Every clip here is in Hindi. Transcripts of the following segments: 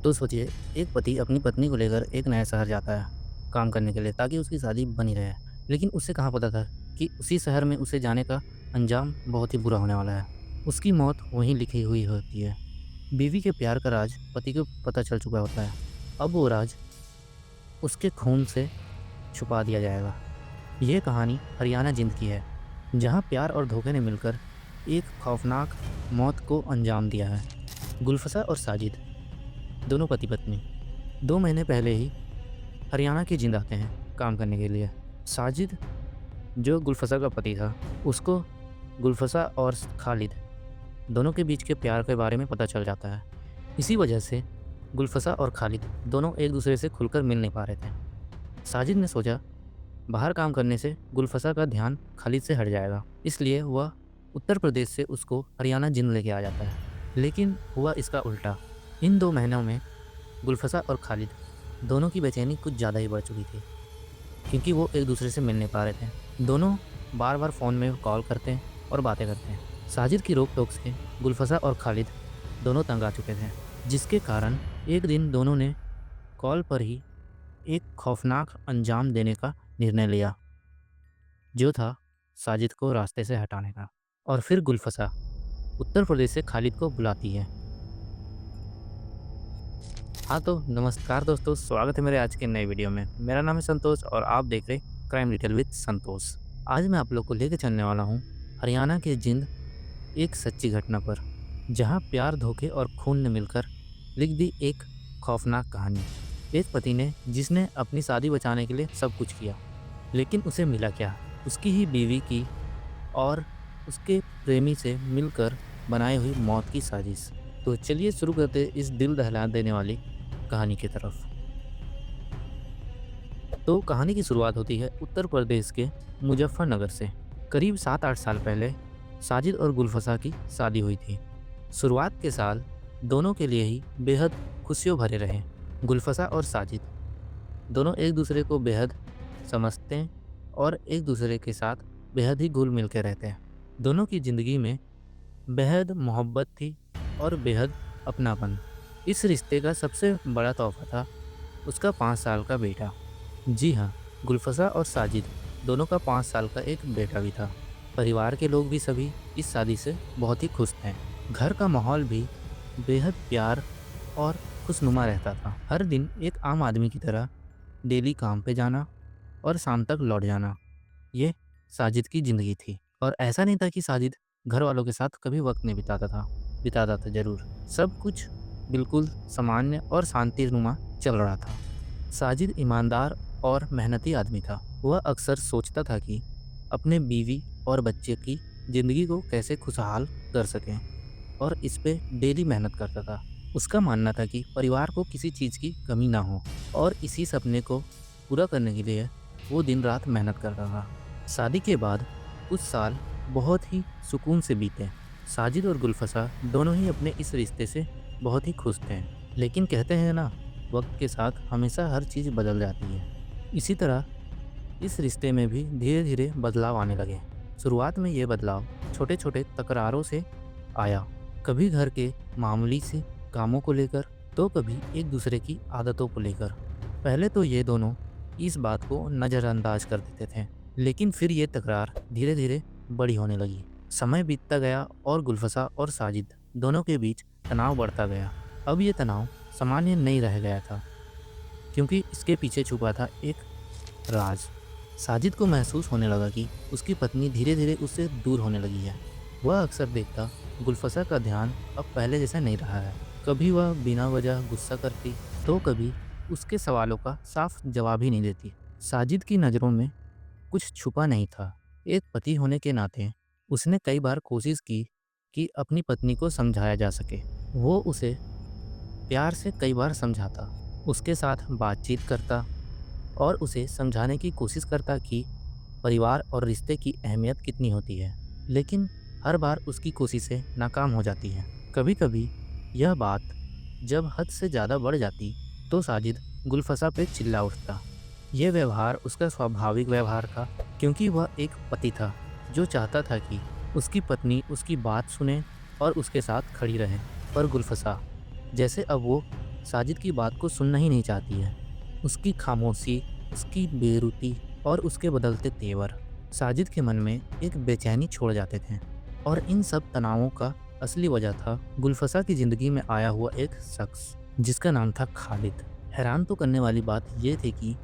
तो सोचिए, एक पति अपनी पत्नी को लेकर एक नए शहर जाता है काम करने के लिए ताकि उसकी शादी बनी रहे। लेकिन उसे कहाँ पता था कि उसी शहर में उसे जाने का अंजाम बहुत ही बुरा होने वाला है। उसकी मौत वहीं लिखी हुई होती है। बीवी के प्यार का राज पति को पता चल चुका होता है। अब वो राज उसके खून से छुपा दिया जाएगा। ये कहानी हरियाणा जिंद की है, जहाँ प्यार और धोखे ने मिलकर एक खौफनाक मौत को अंजाम दिया है। गुलफसा और साजिद दोनों पति पत्नी 2 महीने पहले ही हरियाणा के जिंद आते हैं काम करने के लिए। साजिद जो गुलफसा का पति था, उसको गुलफसा और खालिद दोनों के बीच के प्यार के बारे में पता चल जाता है। इसी वजह से गुलफसा और खालिद दोनों एक दूसरे से खुलकर मिल नहीं पा रहे थे। साजिद ने सोचा बाहर काम करने से गुलफसा का ध्यान खालिद से हट जाएगा, इसलिए वह उत्तर प्रदेश से उसको हरियाणा जिंद लेके आ जाता है। लेकिन हुआ इसका उल्टा। इन 2 महीनों में गुलफसा और खालिद दोनों की बेचैनी कुछ ज़्यादा ही बढ़ चुकी थी, क्योंकि वो एक दूसरे से मिल नहीं पा रहे थे। दोनों बार बार फ़ोन में कॉल करते हैं और बातें करते हैं। साजिद की रोक टोक से गुलफसा और खालिद दोनों तंग आ चुके थे, जिसके कारण एक दिन दोनों ने कॉल पर ही एक खौफनाक अंजाम देने का निर्णय लिया, जो था साजिद को रास्ते से हटाने का। और फिर गुलफसा उत्तर प्रदेश से खालिद को बुलाती है। हाँ तो नमस्कार दोस्तों, स्वागत है मेरे आज के नए वीडियो में। मेरा नाम है संतोष और आप देख रहे क्राइम डिटेल विद संतोष। आज मैं आप लोग को लेकर चलने वाला हूँ हरियाणा के जिंद, एक सच्ची घटना पर, जहाँ प्यार, धोखे और खून ने मिलकर लिख दी एक खौफनाक कहानी। एक पति ने जिसने अपनी शादी बचाने के लिए सब कुछ किया, लेकिन उसे मिला क्या? उसकी ही बीवी की और उसके प्रेमी से मिलकर बनाई हुई मौत की साजिश। तो चलिए शुरू करते इस दिल दहला देने वाली कहानी की तरफ। तो कहानी की शुरुआत होती है उत्तर प्रदेश के मुजफ्फरनगर से। करीब 7-8 साल पहले साजिद और गुलफसा की शादी हुई थी। शुरुआत के साल दोनों के लिए ही बेहद खुशियों भरे रहे। गुलफसा और साजिद दोनों एक दूसरे को बेहद समझते हैं और एक दूसरे के साथ बेहद ही घुल मिल के रहते हैं। दोनों की ज़िंदगी में बेहद मोहब्बत थी और बेहद अपनापन। इस रिश्ते का सबसे बड़ा तोहफा था उसका 5 साल का बेटा। जी हाँ, गुलफसा और साजिद दोनों का 5 साल का एक बेटा भी था। परिवार के लोग भी सभी इस शादी से बहुत ही खुश थे। घर का माहौल भी बेहद प्यार और खुशनुमा रहता था। हर दिन एक आम आदमी की तरह डेली काम पे जाना और शाम तक लौट जाना, ये साजिद की ज़िंदगी थी। और ऐसा नहीं था कि साजिद घर वालों के साथ कभी वक्त नहीं बिताता था ज़रूर। सब कुछ बिल्कुल सामान्य और शांतिनुमा चल रहा था। साजिद ईमानदार और मेहनती आदमी था। वह अक्सर सोचता था कि अपने बीवी और बच्चे की ज़िंदगी को कैसे खुशहाल कर सकें, और इस पे डेली मेहनत करता था। उसका मानना था कि परिवार को किसी चीज़ की कमी ना हो, और इसी सपने को पूरा करने के लिए वो दिन रात मेहनत करता था। शादी के बाद कुछ साल बहुत ही सुकून से बीते। साजिद और गुलफसा दोनों ही अपने इस रिश्ते से बहुत ही खुश थे। लेकिन कहते हैं ना, वक्त के साथ हमेशा हर चीज़ बदल जाती है। इसी तरह इस रिश्ते में भी धीरे धीरे बदलाव आने लगे। शुरुआत में ये बदलाव छोटे छोटे तकरारों से आया, कभी घर के मामूली से कामों को लेकर, तो कभी एक दूसरे की आदतों को लेकर। पहले तो ये दोनों इस बात को नज़रअंदाज कर देते थे, लेकिन फिर ये तकरार धीरे धीरे बड़ी होने लगी। समय बीतता गया और गुलफसा और साजिद दोनों के बीच तनाव बढ़ता गया। अब ये तनाव सामान्य नहीं रह गया था, क्योंकि इसके पीछे छुपा था एक राज। साजिद को महसूस होने लगा कि उसकी पत्नी धीरे धीरे उससे दूर होने लगी है। वह अक्सर देखता गुलफसा का ध्यान अब पहले जैसा नहीं रहा है। कभी वह बिना वजह गुस्सा करती, तो कभी उसके सवालों का साफ जवाब ही नहीं देती। साजिद की नज़रों में कुछ छुपा नहीं था। एक पति होने के नाते उसने कई बार कोशिश की कि अपनी पत्नी को समझाया जा सके। वो उसे प्यार से कई बार समझाता, उसके साथ बातचीत करता और उसे समझाने की कोशिश करता कि परिवार और रिश्ते की अहमियत कितनी होती है। लेकिन हर बार उसकी कोशिशें नाकाम हो जाती हैं। कभी कभी यह बात जब हद से ज़्यादा बढ़ जाती, तो साजिद गुलफसा पे चिल्ला उठता। यह व्यवहार उसका स्वाभाविक व्यवहार था, क्योंकि वह एक पति था जो चाहता था कि उसकी पत्नी उसकी बात सुने और उसके साथ खड़ी रहे। पर गुलफसा जैसे अब वो साजिद की बात को सुनना ही नहीं चाहती है। उसकी खामोशी, उसकी बेरुती और उसके बदलते तेवर साजिद के मन में एक बेचैनी छोड़ जाते थे। और इन सब तनावों का असली वजह था गुलफसा की ज़िंदगी में आया हुआ एक शख्स जिसका नाम था खालिद। हैरान तो करने वाली बात यह थी कि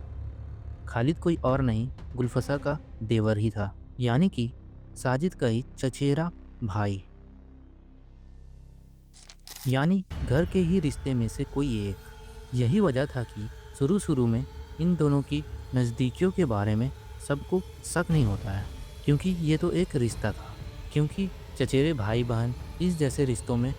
खालिद कोई और नहीं, गुलफसा का देवर ही था, यानी कि साजिद का ही चचेरा भाई, यानी घर के ही रिश्ते में से कोई एक। यही वजह था कि शुरू शुरू में इन दोनों की नज़दीकियों के बारे में सबको शक नहीं होता है, क्योंकि ये तो एक रिश्ता था। क्योंकि चचेरे भाई बहन इस जैसे रिश्तों में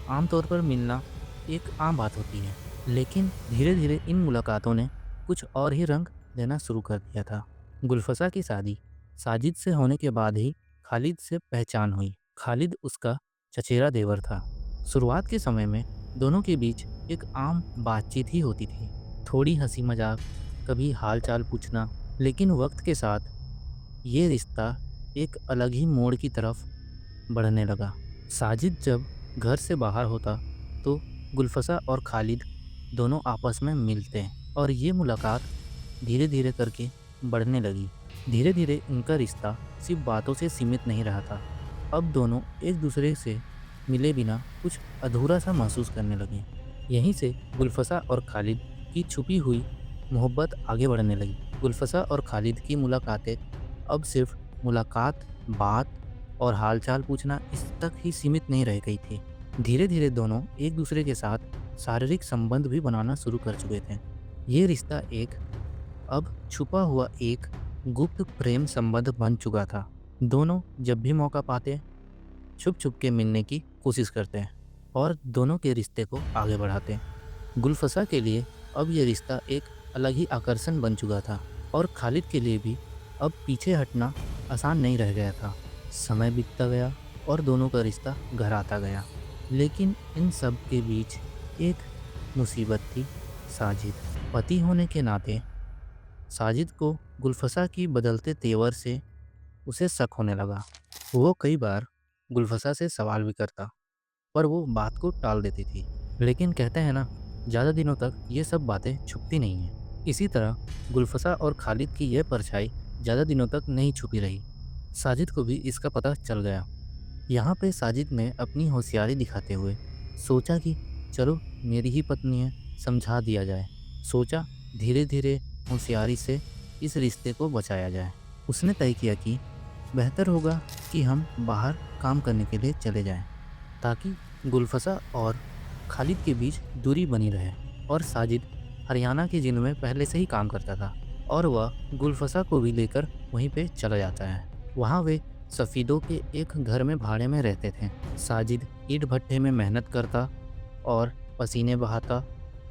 आमतौर पर मिलना एक आम बात होती है। लेकिन धीरे धीरे इन मुलाकातों ने कुछ और ही रंग देना शुरू कर दिया था। गुलफसा की शादी साजिद से होने के बाद ही खालिद से पहचान हुई। खालिद उसका चचेरा देवर था। शुरुआत के समय में दोनों के बीच एक आम बातचीत ही होती थी, थोड़ी हंसी मजाक, कभी हाल चाल पूछना। लेकिन वक्त के साथ ये रिश्ता एक अलग ही मोड़ की तरफ बढ़ने लगा। साजिद जब घर से बाहर होता तो गुलफसा और खालिद दोनों आपस में मिलते और ये मुलाकात धीरे धीरे करके बढ़ने लगी। धीरे धीरे इनका रिश्ता सिर्फ बातों से सीमित नहीं रहा था। अब दोनों एक दूसरे से मिले बिना कुछ अधूरा सा महसूस करने लगे। यहीं से गुलफसा और खालिद की छुपी हुई मोहब्बत आगे बढ़ने लगी। गुलफसा और खालिद की मुलाकातें अब सिर्फ मुलाकात, बात और हालचाल पूछना इस तक ही सीमित नहीं रह गई थी। धीरे धीरे दोनों एक दूसरे के साथ शारीरिक संबंध भी बनाना शुरू कर चुके थे। ये रिश्ता एक अब छुपा हुआ एक गुप्त प्रेम संबंध बन चुका था। दोनों जब भी मौका पाते छुप छुप के मिलने की कोशिश करते हैं और दोनों के रिश्ते को आगे बढ़ाते हैं। गुलफसा के लिए अब ये रिश्ता एक अलग ही आकर्षण बन चुका था और खालिद के लिए भी अब पीछे हटना आसान नहीं रह गया था। समय बीतता गया और दोनों का रिश्ता गहराता गया। लेकिन इन सब के बीच एक मुसीबत थी, साजिद। पति होने के नाते साजिद को गुलफसा की बदलते तेवर से उसे शक होने लगा। वो कई बार गुलफसा से सवाल भी करता, पर वो बात को टाल देती थी। लेकिन कहते हैं ना, ज़्यादा दिनों तक ये सब बातें छुपती नहीं हैं। इसी तरह गुलफसा और खालिद की यह परछाई ज़्यादा दिनों तक नहीं छुपी रही। साजिद को भी इसका पता चल गया। यहाँ पे साजिद ने अपनी होशियारी दिखाते हुए सोचा कि चलो मेरी ही पत्नी है, समझा दिया जाए। सोचा धीरे धीरे होशियारी से इस रिश्ते को बचाया जाए। उसने तय किया कि बेहतर होगा कि हम बाहर काम करने के लिए चले जाएं, ताकि गुलफसा और खालिद के बीच दूरी बनी रहे। और साजिद हरियाणा के जिले में पहले से ही काम करता था और वह गुलफसा को भी लेकर वहीं पे चला जाता है। वहाँ वे सफ़ीदों के एक घर में भाड़े में रहते थे। साजिद ईंट भट्टे में मेहनत करता और पसीने बहाता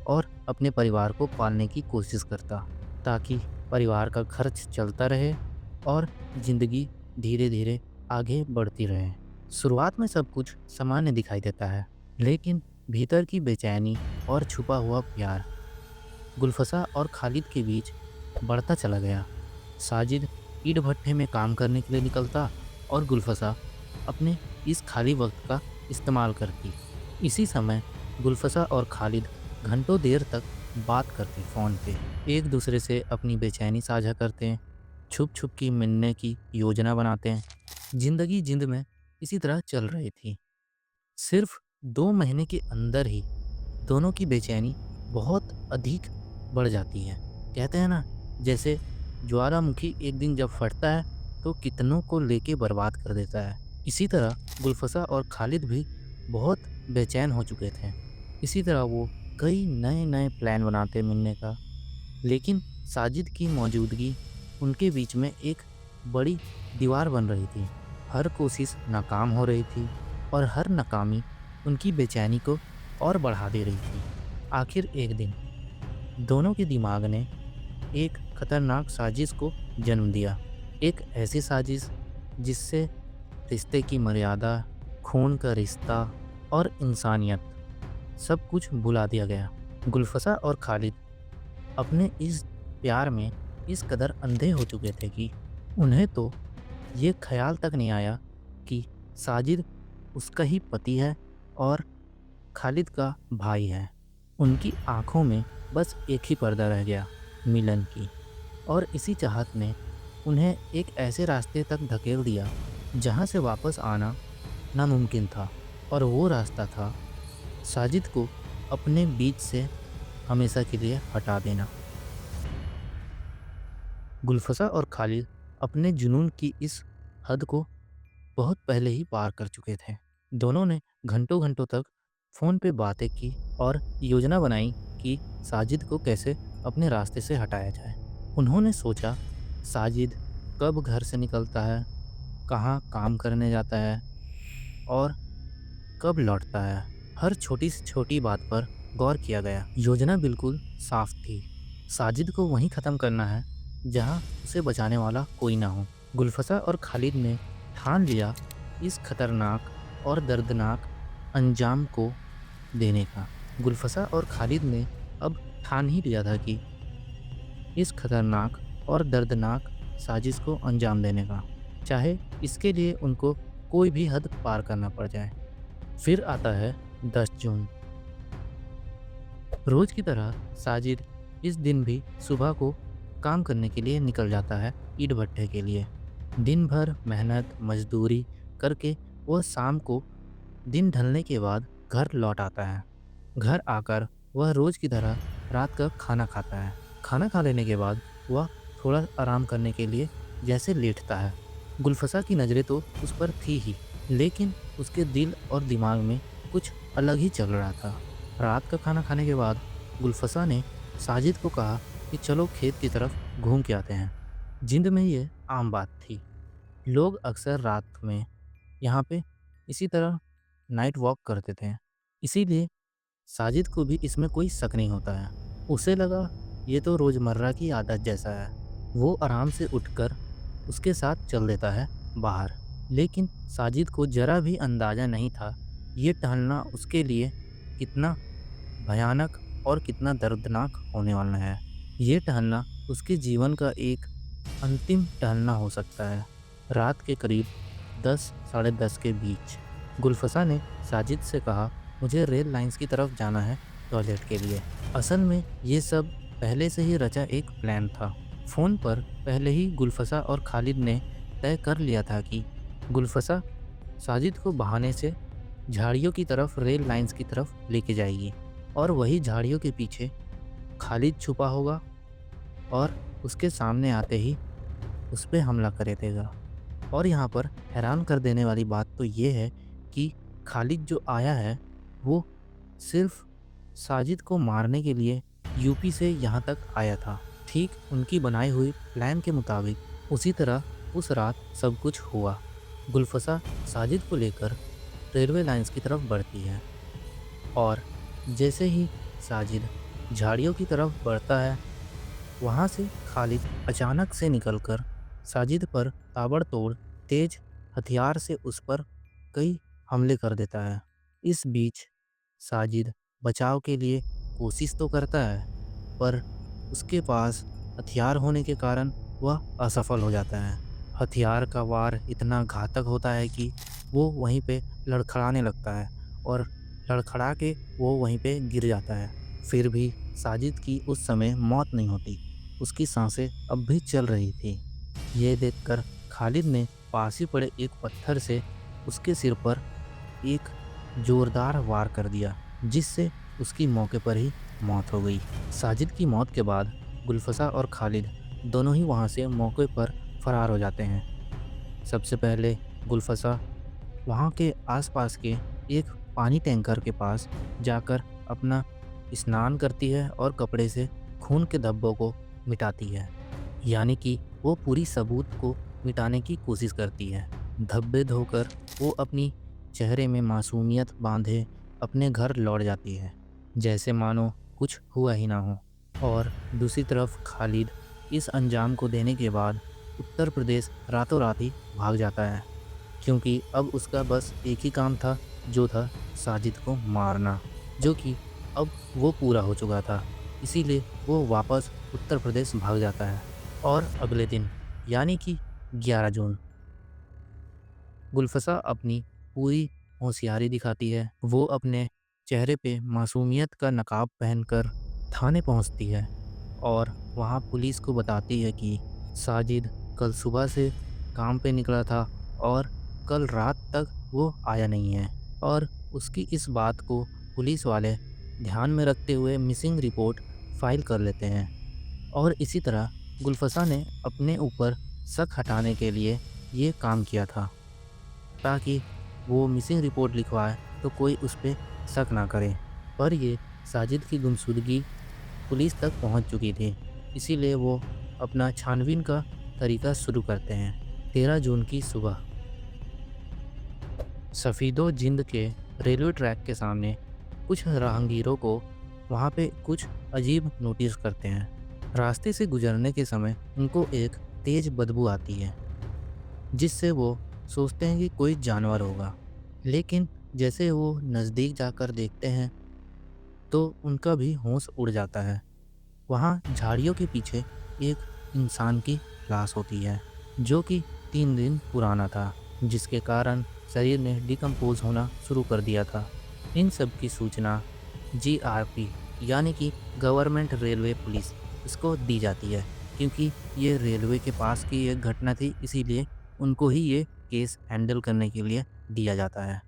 और अपने परिवार को पालने की कोशिश करता, ताकि परिवार का खर्च चलता रहे और ज़िंदगी धीरे धीरे आगे बढ़ती रहे। शुरुआत में सब कुछ सामान्य दिखाई देता है, लेकिन भीतर की बेचैनी और छुपा हुआ प्यार गुलफसा और खालिद के बीच बढ़ता चला गया। साजिद ईंट भट्टे में काम करने के लिए निकलता और गुलफसा अपने इस खाली वक्त का इस्तेमाल करती। इसी समय गुलफसा और खालिद घंटों देर तक बात करते फ़ोन पे, एक दूसरे से अपनी बेचैनी साझा करते हैं, छुप छुप की मिलने की योजना बनाते हैं। जिंदगी जिंद में इसी तरह चल रही थी। सिर्फ 2 महीने के अंदर ही दोनों की बेचैनी बहुत अधिक बढ़ जाती है। कहते हैं ना, जैसे ज्वालामुखी एक दिन जब फटता है तो कितनों को लेके बर्बाद कर देता है। इसी तरह गुलफसा और खालिद भी बहुत बेचैन हो चुके थे। इसी तरह वो कई नए नए प्लान बनाते मिलने का, लेकिन साजिद की मौजूदगी उनके बीच में एक बड़ी दीवार बन रही थी। हर कोशिश नाकाम हो रही थी और हर नाकामी उनकी बेचैनी को और बढ़ा दे रही थी। आखिर एक दिन दोनों के दिमाग ने एक खतरनाक साजिश को जन्म दिया। एक ऐसी साजिश जिससे रिश्ते की मर्यादा, खून का रिश्ता और इंसानियत सब कुछ भुला दिया गया। गुलफसा और खालिद अपने इस प्यार में इस कदर अंधे हो चुके थे कि उन्हें तो ये ख्याल तक नहीं आया कि साजिद उसका ही पति है और खालिद का भाई है। उनकी आँखों में बस एक ही पर्दा रह गया, मिलन की। और इसी चाहत ने उन्हें एक ऐसे रास्ते तक धकेल दिया जहाँ से वापस आना नामुमकिन था। और वो रास्ता था साजिद को अपने बीच से हमेशा के लिए हटा देना। गुलफसा और खालिद अपने जुनून की इस हद को बहुत पहले ही पार कर चुके थे। दोनों ने घंटों घंटों तक फ़ोन पे बातें की और योजना बनाई कि साजिद को कैसे अपने रास्ते से हटाया जाए। उन्होंने सोचा साजिद कब घर से निकलता है, कहाँ काम करने जाता है और कब लौटता है। हर छोटी से छोटी बात पर गौर किया गया। योजना बिल्कुल साफ थी। साजिद को वहीं ख़त्म करना है जहाँ उसे बचाने वाला कोई ना हो। गुलफसा और खालिद ने ठान लिया इस खतरनाक और दर्दनाक अंजाम को देने का। गुलफसा और खालिद ने अब ठान ही लिया था कि इस खतरनाक और दर्दनाक साजिश को अंजाम देने का, चाहे इसके लिए उनको कोई भी हद पार करना पड़ जाए। फिर आता है 10 जून। रोज की तरह साजिद इस दिन भी सुबह को काम करने के लिए निकल जाता है, ईंट भट्ठे के लिए। दिन भर मेहनत मजदूरी करके वह शाम को दिन ढलने के बाद घर लौट आता है। घर आकर वह रोज की तरह रात का खाना खाता है। खाना खा लेने के बाद वह थोड़ा आराम करने के लिए जैसे लेटता है। गुलफसा की नज़रें तो उस पर थी ही, लेकिन उसके दिल और दिमाग में कुछ अलग ही चल रहा था। रात का खाना खाने के बाद गुलफसा ने साजिद को कहा कि चलो खेत की तरफ घूम के आते हैं। जिंद में ये आम बात थी। लोग अक्सर रात में यहाँ पे इसी तरह नाइट वॉक करते थे, इसीलिए साजिद को भी इसमें कोई शक नहीं होता है। उसे लगा ये तो रोज़मर्रा की आदत जैसा है। वो आराम से उठकर उसके साथ चल देता है बाहर। लेकिन साजिद को ज़रा भी अंदाज़ा नहीं था ये टहलना उसके लिए कितना भयानक और कितना दर्दनाक होने वाला है। ये टहलना उसके जीवन का एक अंतिम टहलना हो सकता है। रात के करीब 10 साढ़े 10 के बीच गुलफसा ने साजिद से कहा, मुझे रेल लाइंस की तरफ जाना है टॉयलेट के लिए। असल में ये सब पहले से ही रचा एक प्लान था। फ़ोन पर पहले ही गुलफसा और खालिद ने तय कर लिया था कि गुलफसा साजिद को बहाने से झाड़ियों की तरफ रेल लाइंस की तरफ लेके जाएगी और वही झाड़ियों के पीछे खालिद छुपा होगा और उसके सामने आते ही उस पे हमला कर देगा। और यहाँ पर हैरान कर देने वाली बात तो ये है कि खालिद जो आया है वो सिर्फ साजिद को मारने के लिए यूपी से यहाँ तक आया था। ठीक उनकी बनाई हुई प्लान के मुताबिक उसी तरह उस रात सब कुछ हुआ। गुलफसा साजिद को लेकर रेलवे लाइंस की तरफ बढ़ती है और जैसे ही साजिद झाड़ियों की तरफ बढ़ता है, वहाँ से खालिद अचानक से निकलकर साजिद पर ताबड़तोड़ तेज हथियार से उस पर कई हमले कर देता है। इस बीच साजिद बचाव के लिए कोशिश तो करता है, पर उसके पास हथियार होने के कारण वह असफल हो जाता है। हथियार का वार इतना घातक होता है कि वो वहीं पे लड़खड़ाने लगता है और लड़खड़ा के वो वहीं पे गिर जाता है। फिर भी साजिद की उस समय मौत नहीं होती, उसकी सांसें अब भी चल रही थी। ये देखकर खालिद ने पास ही पड़े एक पत्थर से उसके सिर पर एक जोरदार वार कर दिया, जिससे उसकी मौके पर ही मौत हो गई। साजिद की मौत के बाद गुलफसा और खालिद दोनों ही वहाँ से मौके पर फरार हो जाते हैं। सबसे पहले गुलफसा वहाँ के आसपास के एक पानी टैंकर के पास जाकर अपना स्नान करती है और कपड़े से खून के धब्बों को मिटाती है। यानी कि वो पूरी सबूत को मिटाने की कोशिश करती है। धब्बे धोकर वो अपनी चेहरे में मासूमियत बांधे अपने घर लौट जाती है, जैसे मानो कुछ हुआ ही ना हो। और दूसरी तरफ खालिद इस अंजाम को देने के बाद उत्तर प्रदेश रातों रात ही भाग जाता है, क्योंकि अब उसका बस एक ही काम था, जो था साजिद को मारना, जो कि अब वो पूरा हो चुका था। इसीलिए वो वापस उत्तर प्रदेश भाग जाता है। और अगले दिन यानी कि 11 जून गुलफसा अपनी पूरी होशियारी दिखाती है। वो अपने चेहरे पे मासूमियत का नकाब पहनकर थाने पहुंचती है और वहां पुलिस को बताती है कि साजिद कल सुबह से काम पे निकला था और कल रात तक वो आया नहीं है। और उसकी इस बात को पुलिस वाले ध्यान में रखते हुए मिसिंग रिपोर्ट फाइल कर लेते हैं। और इसी तरह गुलफसा ने अपने ऊपर शक हटाने के लिए ये काम किया था, ताकि वो मिसिंग रिपोर्ट लिखवाए तो कोई उस पे शक ना करे। पर ये साजिद की गुमशुदगी पुलिस तक पहुंच चुकी थी, इसीलिए वो अपना छानबीन का तरीका शुरू करते हैं। 13 जून की सुबह सफ़ीदो जिंद के रेलवे ट्रैक के सामने कुछ राहगीरों को वहाँ पे कुछ अजीब नोटिस करते हैं। रास्ते से गुजरने के समय उनको एक तेज़ बदबू आती है, जिससे वो सोचते हैं कि कोई जानवर होगा। लेकिन जैसे वो नज़दीक जाकर देखते हैं तो उनका भी होश उड़ जाता है। वहाँ झाड़ियों के पीछे एक इंसान की लाश होती है, जो कि 3 दिन पुराना था, जिसके कारण शरीर ने डिकम्पोज होना शुरू कर दिया था। इन सब की सूचना जीआरपी यानी कि गवर्नमेंट रेलवे पुलिस इसको दी जाती है, क्योंकि ये रेलवे के पास की एक घटना थी, इसीलिए उनको ही ये केस हैंडल करने के लिए दिया जाता है।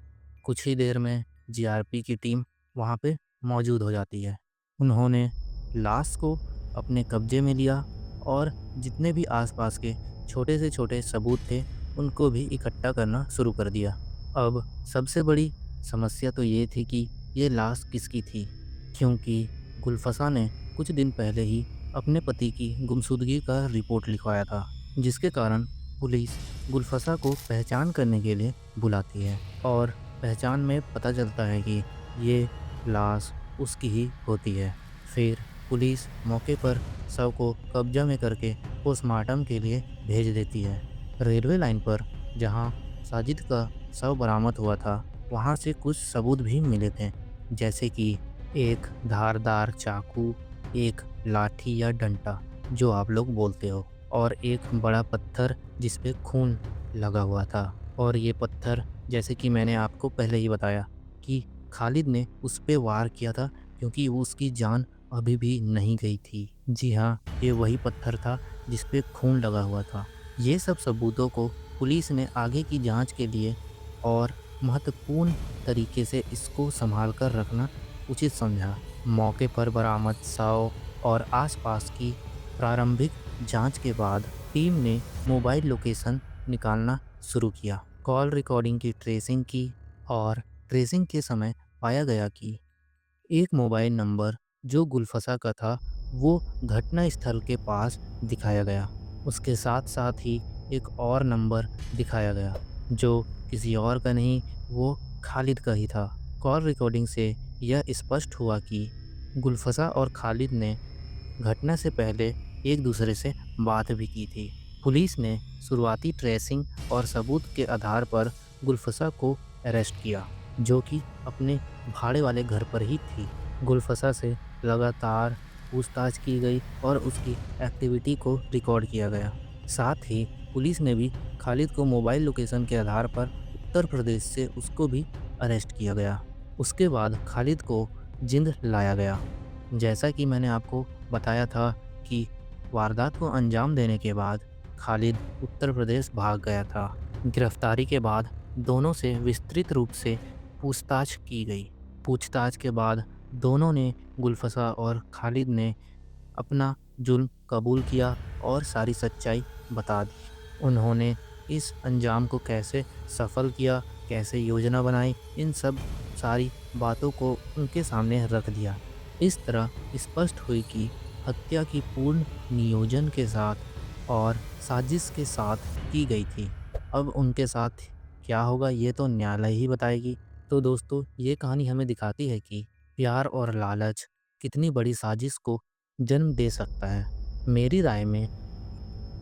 कुछ ही देर में जीआरपी की टीम वहाँ पे मौजूद हो जाती है। उन्होंने लाश को अपने कब्जे में लिया और जितने भी आसपास के छोटे से छोटे सबूत थे उनको भी इकट्ठा करना शुरू कर दिया। अब सबसे बड़ी समस्या तो ये थी कि ये लाश किसकी थी, क्योंकि गुलफसा ने कुछ दिन पहले ही अपने पति की गुमशुदगी का रिपोर्ट लिखवाया था, जिसके कारण पुलिस गुलफसा को पहचान करने के लिए बुलाती है और पहचान में पता चलता है कि ये लाश उसकी ही होती है। फिर पुलिस मौके पर शव को कब्जा में करके पोस्टमार्टम के लिए भेज देती है। रेलवे लाइन पर जहां साजिद का शव बरामद हुआ था, वहां से कुछ सबूत भी मिले थे, जैसे कि एक धारदार चाकू, एक लाठी या डंडा जो आप लोग बोलते हो, और एक बड़ा पत्थर जिस पे खून लगा हुआ था। और ये पत्थर, जैसे कि मैंने आपको पहले ही बताया कि खालिद ने उस पे वार किया था, क्योंकि उसकी जान अभी भी नहीं गई थी। जी हाँ, ये वही पत्थर था जिस पे खून लगा हुआ था। ये सब सबूतों को पुलिस ने आगे की जांच के लिए और महत्वपूर्ण तरीके से इसको संभाल कर रखना उचित समझा। मौके पर बरामद शव और आसपास की प्रारंभिक जांच के बाद टीम ने मोबाइल लोकेशन निकालना शुरू किया, कॉल रिकॉर्डिंग की ट्रेसिंग की, और ट्रेसिंग के समय पाया गया कि एक मोबाइल नंबर जो गुलफसा का था वो घटना स्थल के पास दिखाया गया। उसके साथ साथ ही एक और नंबर दिखाया गया जो किसी और का नहीं, वो खालिद का ही था। कॉल रिकॉर्डिंग से यह स्पष्ट हुआ कि गुलफसा और खालिद ने घटना से पहले एक दूसरे से बात भी की थी। पुलिस ने शुरुआती ट्रेसिंग और सबूत के आधार पर गुलफसा को अरेस्ट किया, जो कि अपने भाड़े वाले घर पर ही थी। गुलफसा से लगातार पूछताछ की गई और उसकी एक्टिविटी को रिकॉर्ड किया गया। साथ ही पुलिस ने भी खालिद को मोबाइल लोकेशन के आधार पर उत्तर प्रदेश से उसको भी अरेस्ट किया गया। उसके बाद खालिद को जिंद लाया गया। जैसा कि मैंने आपको बताया था कि वारदात को अंजाम देने के बाद खालिद उत्तर प्रदेश भाग गया था। गिरफ्तारी के बाद दोनों से विस्तृत रूप से पूछताछ की गई। पूछताछ के बाद दोनों ने, गुलफसा और खालिद ने, अपना जुल्म कबूल किया और सारी सच्चाई बता दी। उन्होंने इस अंजाम को कैसे सफल किया, कैसे योजना बनाई, इन सब सारी बातों को उनके सामने रख दिया। इस तरह स्पष्ट हुई कि हत्या की पूर्ण नियोजन के साथ और साजिश के साथ की गई थी। अब उनके साथ क्या होगा ये तो न्यायालय ही बताएगी। तो दोस्तों, ये कहानी हमें दिखाती है कि प्यार और लालच कितनी बड़ी साजिश को जन्म दे सकता है। मेरी राय में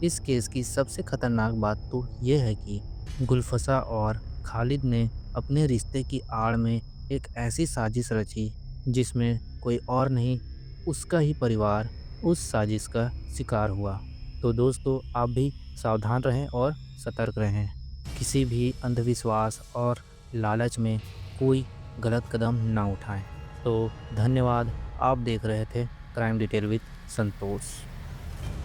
इस केस की सबसे खतरनाक बात तो ये है कि गुलफसा और खालिद ने अपने रिश्ते की आड़ में एक ऐसी साजिश रची जिसमें कोई और नहीं, उसका ही परिवार उस साजिश का शिकार हुआ। तो दोस्तों, आप भी सावधान रहें और सतर्क रहें। किसी भी अंधविश्वास और लालच में कोई गलत कदम ना उठाएं। तो धन्यवाद। आप देख रहे थे क्राइम डिटेल विद संतोष।